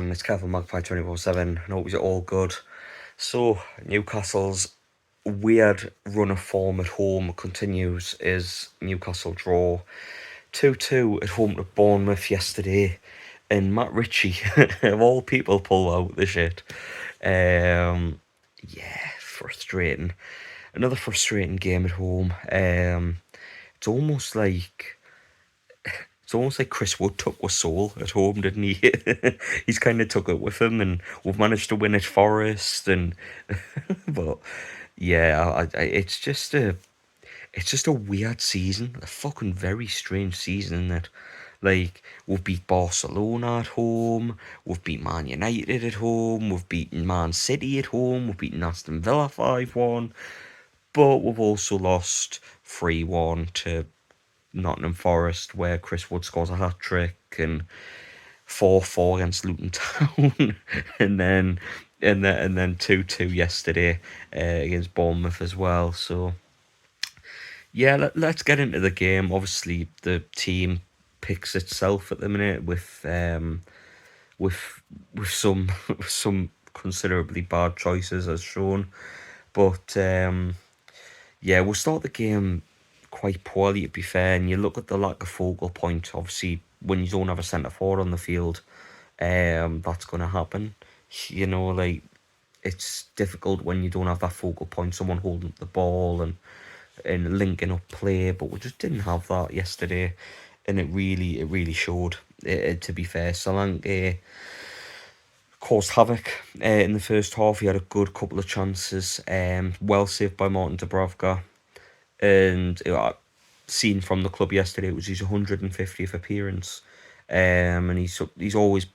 everyone, it's Kevin Magpie 24/7 and hope you're all good. So, Newcastle's weird run of form at home continues as Newcastle draw 2-2 at home to Bournemouth yesterday, and Matt Ritchie, of all people, pull out the shit. Yeah, frustrating. Another frustrating game at home. It's almost like Chris Wood took our soul at home, didn't he? He's kind of took it with him, and we've managed to win at Forest, and but yeah, it's just a weird season, a fucking very strange season, isn't it? Like, we've beat Barcelona at home, we've beat Man United at home, we've beaten Man City at home, we've beaten Aston Villa 5-1, but we've also lost 3-1 to Nottingham Forest, where Chris Wood scores a hat trick, and 4-4 against Luton Town, and then 2-2 yesterday against Bournemouth as well. So yeah, let's get into the game. Obviously, the team picks itself at the minute with some some considerably bad choices as shown, but yeah, we'll start the game quite poorly, to be fair, and you look at the lack of focal point. Obviously, when you don't have a centre forward on the field, that's going to happen. Like, it's difficult when you don't have that focal point, someone holding up the ball and linking up play, but we just didn't have that yesterday, and it really showed. To be fair, Solanke caused havoc in the first half. He had a good couple of chances, well saved by Martin Dubravka, and seen from the club yesterday, it was his 150th appearance, and he's always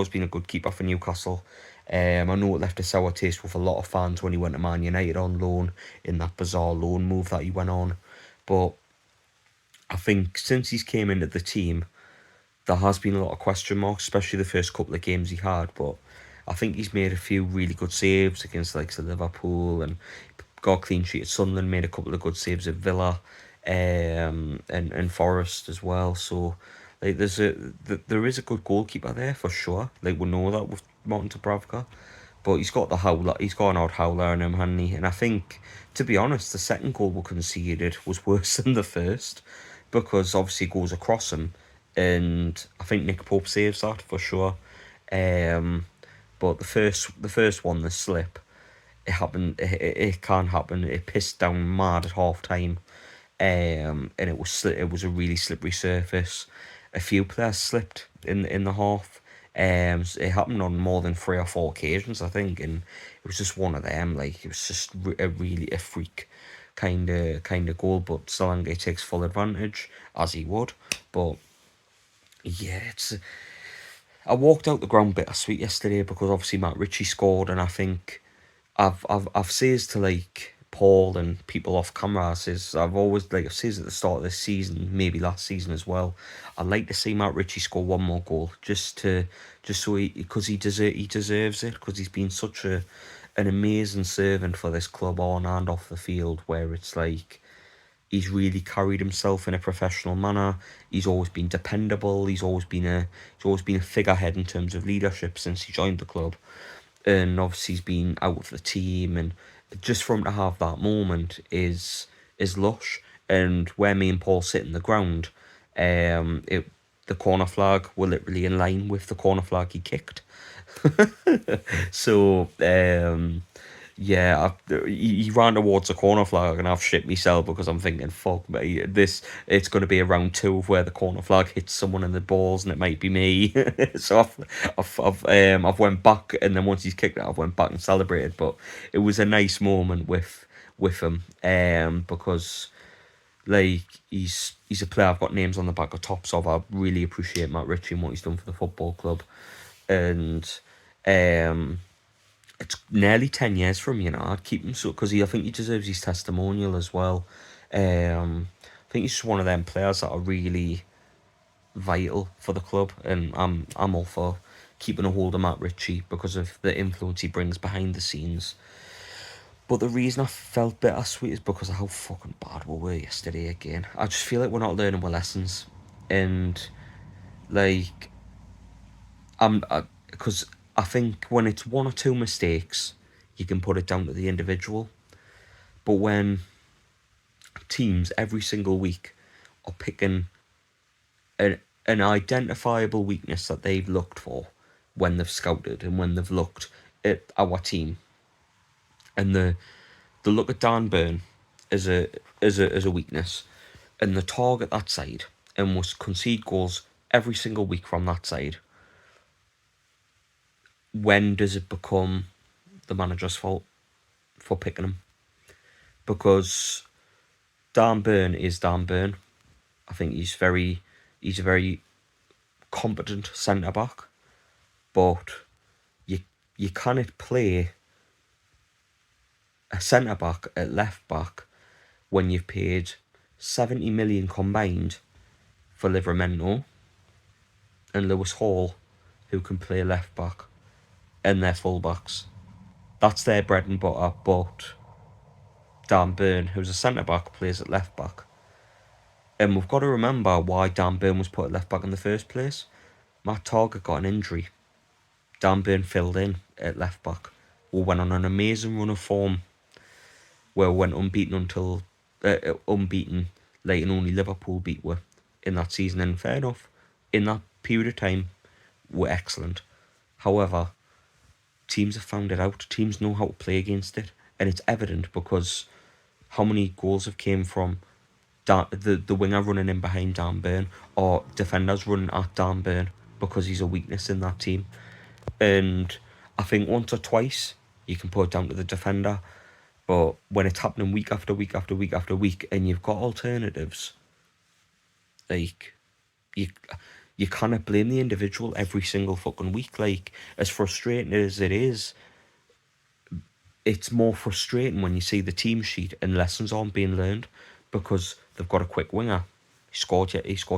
been a good keeper for Newcastle. I know it left a sour taste with a lot of fans when he went to Man United on loan, in that bizarre loan move that he went on, but I think since he's came into the team, there has been a lot of question marks, especially the first couple of games he had, but I think he's made a few really good saves against like Liverpool, and got a clean sheet at Sunderland, made a couple of good saves at Villa, and Forest as well. So like there is a good goalkeeper there for sure. Like, we know that with Martin Dubravka, but he's got the howler. He's got an odd howler in him, hasn't he? And I think, to be honest, the second goal we conceded was worse than the first, because obviously it goes across him, and I think Nick Pope saves that for sure. Um, but the first one, the slip, it happened. It can't happen. It pissed down mad at half time, and it was a really slippery surface. A few players slipped in the half. It happened on more than 3 or 4 occasions, I think, and it was just one of them. Like, it was just a freak kind of goal. But Solanke takes full advantage, as he would. But yeah, I walked out the ground bittersweet yesterday, because obviously Matt Ritchie scored, and I think I've says to, like, Paul and people off camera, I've says at the start of this season, maybe last season as well, I'd like to see Matt Ritchie score one more goal, just so because he deserves it, because he's been such an amazing servant for this club on and off the field, where it's like, he's really carried himself in a professional manner. He's always been dependable. He's always been a figurehead in terms of leadership since he joined the club, and obviously he's been out of the team, and just for him to have that moment is lush. And where me and Paul sit in the ground, the corner flag were literally in line with the corner flag he kicked. So yeah, he ran towards the corner flag, and I've shit myself, because I'm thinking, fuck me, it's going to be a round 2 of where the corner flag hits someone in the balls, and it might be me. So I've went back, and then once he's kicked it, I've went back and celebrated. But it was a nice moment with him, because, like, he's a player I've got names on the back of tops of. I really appreciate Matt Ritchie and what he's done for the football club, and it's nearly 10 years from I'd keep him, so because I think he deserves his testimonial as well. I think he's just one of them players that are really vital for the club, and I'm all for keeping a hold of Matt Ritchie because of the influence he brings behind the scenes. But the reason I felt bittersweet is because of how fucking bad we were yesterday again. I just feel like we're not learning our lessons, and like, because I think when it's one or two mistakes, you can put it down to the individual. But when teams every single week are picking an identifiable weakness that they've looked for when they've scouted and when they've looked at our team, and the look at Dan Burn as a weakness, and the target that side and must concede goals every single week from that side, when does it become the manager's fault for picking him? Because Dan Burn is Dan Burn. I think he's a very competent centre back, but you cannot play a centre back at left back when you've paid 70 million combined for Livramento and Lewis Hall, who can play left back, and their fullbacks. That's their bread and butter. But Dan Burn, who's a centre back, plays at left back. And we've got to remember why Dan Burn was put at left back in the first place. Matt Target got an injury. Dan Burn filled in at left back. We went on an amazing run of form where we went unbeaten until unbeaten, like, and only Liverpool beat we in that season. And fair enough, in that period of time, we're excellent. However, teams have found it out. Teams know how to play against it, and it's evident because how many goals have came from the winger running in behind Dan Burn, or defenders running at Dan Burn, because he's a weakness in that team. And I think once or twice you can put it down to the defender, but when it's happening week after week after week after week, and you've got alternatives, like, you cannot blame the individual every single fucking week. Like, as frustrating as it is, it's more frustrating when you see the team sheet and lessons aren't being learned because they've got a quick winger. He scored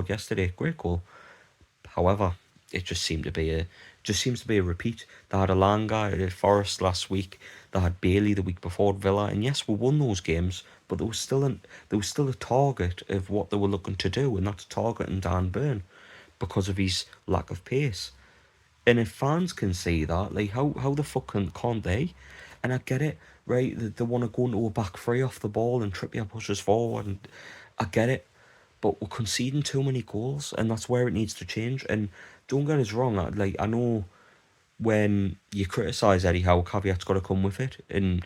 yesterday, great goal. However, it just seems to be a repeat. They had a Langa at Forest last week. They had Bailey the week before at Villa, and yes, we won those games, but there was still a target of what they were looking to do, and that's targeting Dan Burn because of his lack of pace. And if fans can see that, like, how the fuck can't they? And I get it, right? They want to go into a back three off the ball and Trippier pushes forward, and I get it. But we're conceding too many goals, and that's where it needs to change. And don't get us wrong, I know when you criticise Eddie Howe, caveat's got to come with it, and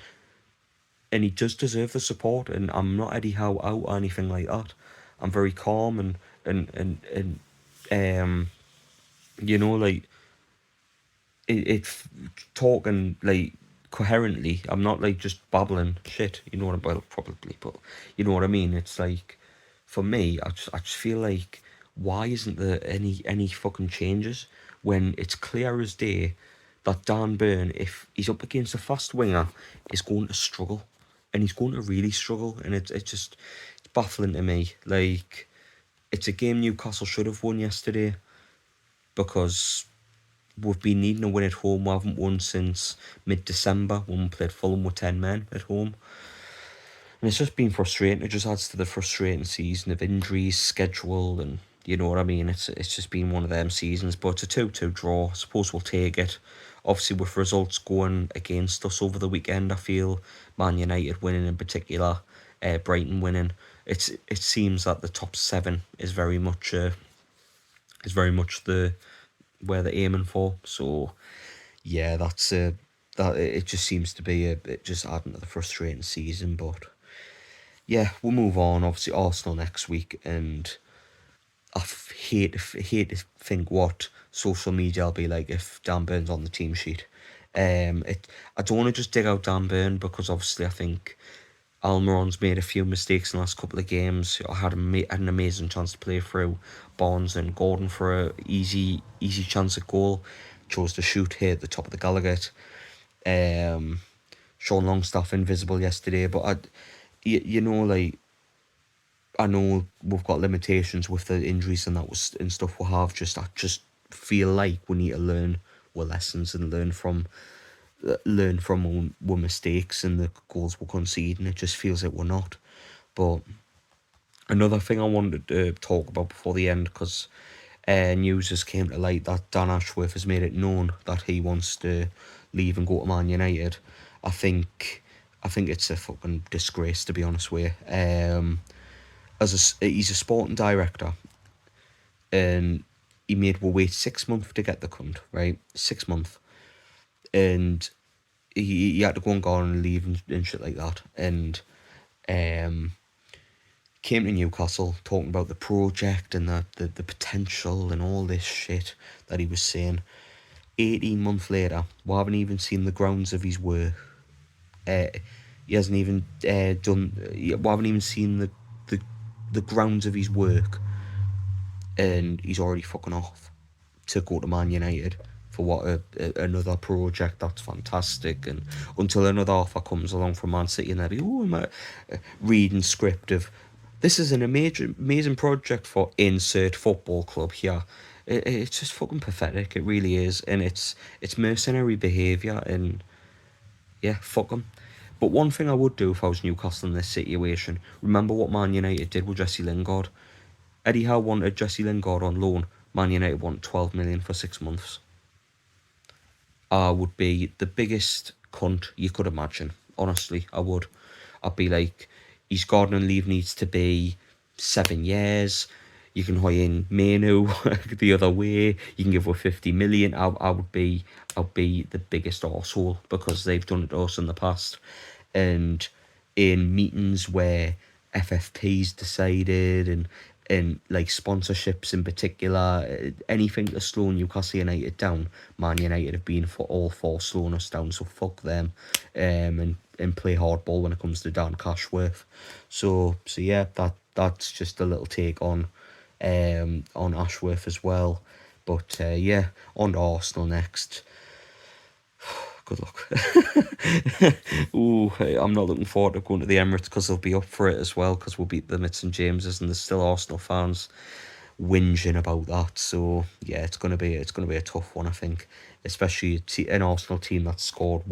he does deserve the support. And I'm not Eddie Howe out or anything like that. I'm very calm and like, it's talking like coherently. I'm not like just babbling shit. You know what I'm, well, probably, but you know what I mean. It's like, for me, I just feel like, why isn't there any fucking changes when it's clear as day that Dan Burn, if he's up against a fast winger, is going to struggle, and he's going to really struggle, and it's baffling to me. Like, it's a game Newcastle should have won yesterday because we've been needing a win at home. We haven't won since mid-December when we played Fulham with 10 men at home. And it's just been frustrating. It just adds to the frustrating season of injuries, schedule, and you know what I mean. It's just been one of them seasons. But it's a 2-2 draw. I suppose we'll take it. Obviously, with results going against us over the weekend, I feel Man United winning in particular, Brighton winning, it seems that the top 7 is very much the where they're aiming for. So yeah, that's that it just seems to be it just adding to the frustrating season. But yeah, we'll move on. Obviously, Arsenal next week, and I hate to think what social media will be like if Dan Burn's on the team sheet. I don't want to just dig out Dan Burn because obviously I think Almiron's made a few mistakes in the last couple of games. I had an amazing chance to play through Barnes and Gordon for a easy chance at goal. Chose to shoot here at the top of the Gallagher. Sean Longstaff invisible yesterday, but like, I know we've got limitations with the injuries and stuff we have. I just feel like we need to learn our lessons and learn from our mistakes and the goals we're conceding. It just feels like we're not. But another thing I wanted to talk about before the end, because news has came to light that Dan Ashworth has made it known that he wants to leave and go to Man United. I think it's a fucking disgrace, to be honest with you. He's a sporting director, and he made we wait 6 months to get the cunt, right? 6 months, and he had to go and leave and shit like that, and came to Newcastle talking about the project and the potential and all this shit that he was saying. 18 months later, we haven't even seen the grounds of his work. He hasn't even done. We haven't even seen the grounds of his work, and he's already fucking off to go to Man United for what another project that's fantastic. And until another offer comes along from Man City, and they'll be, oh, I'm reading script of, this is an amazing project for insert football club here. It's just fucking pathetic. It really is, and it's mercenary behaviour, and yeah, fuck them. But one thing I would do if I was Newcastle in this situation, remember what Man United did with Jesse Lingard. Eddie Howe wanted Jesse Lingard on loan. Man United want 12 million for 6 months. I would be the biggest cunt you could imagine. Honestly, I would. I'd be like, his gardening leave needs to be 7 years. You can hire in Manu the other way. You can give away 50 million. I'd be the biggest arsehole because they've done it to us in the past. And in meetings where FFP's decided and like sponsorships in particular, anything to slow Newcastle United down, Man United have been all for slowing us down, so fuck them, and play hardball when it comes to Dan Ashworth. So yeah, that's just a little take on Ashworth as well. But yeah, on to Arsenal next. Good luck. Ooh, I'm not looking forward to going to the Emirates because they'll be up for it as well, because we'll beat them at St James's, and there's still Arsenal fans whinging about that. So yeah, it's gonna be a tough one, I think, especially an Arsenal team that's scored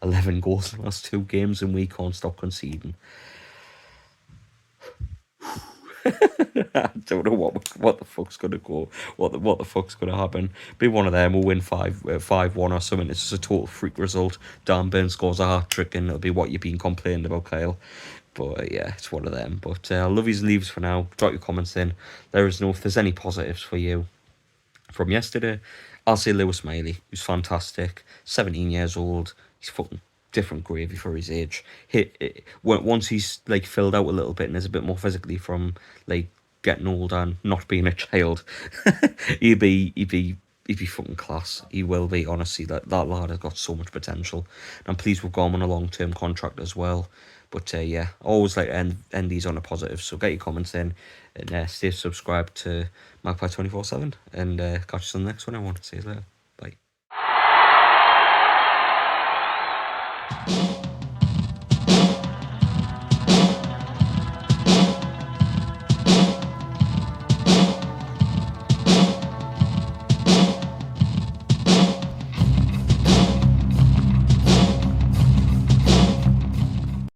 11 goals in the last 2 games, and we can't stop conceding. I don't know what the fuck's gonna go, what the fuck's gonna happen. Be one of them. We'll win 5-1 or something. It's just a total freak result. Dan Burn scores a hat trick, and it'll be what you've been complaining about, Kyle. But yeah, it's one of them. But I love his leaves for now. Drop your comments in. Let us know if there's any positives for you from yesterday. I'll say Lewis Miley, who's fantastic. 17 years old. He's fucking different gravy for his age. Once he's like filled out a little bit and is a bit more physically from like getting older and not being a child, he'd be fucking class. He will be, honestly. That lad has got so much potential. And I'm pleased we've got him on a long-term contract as well. But yeah, I always like to end these on a positive. So get your comments in, and stay subscribed to Magpie 24/7. And catch you on the next one. I want to see you later. Bye.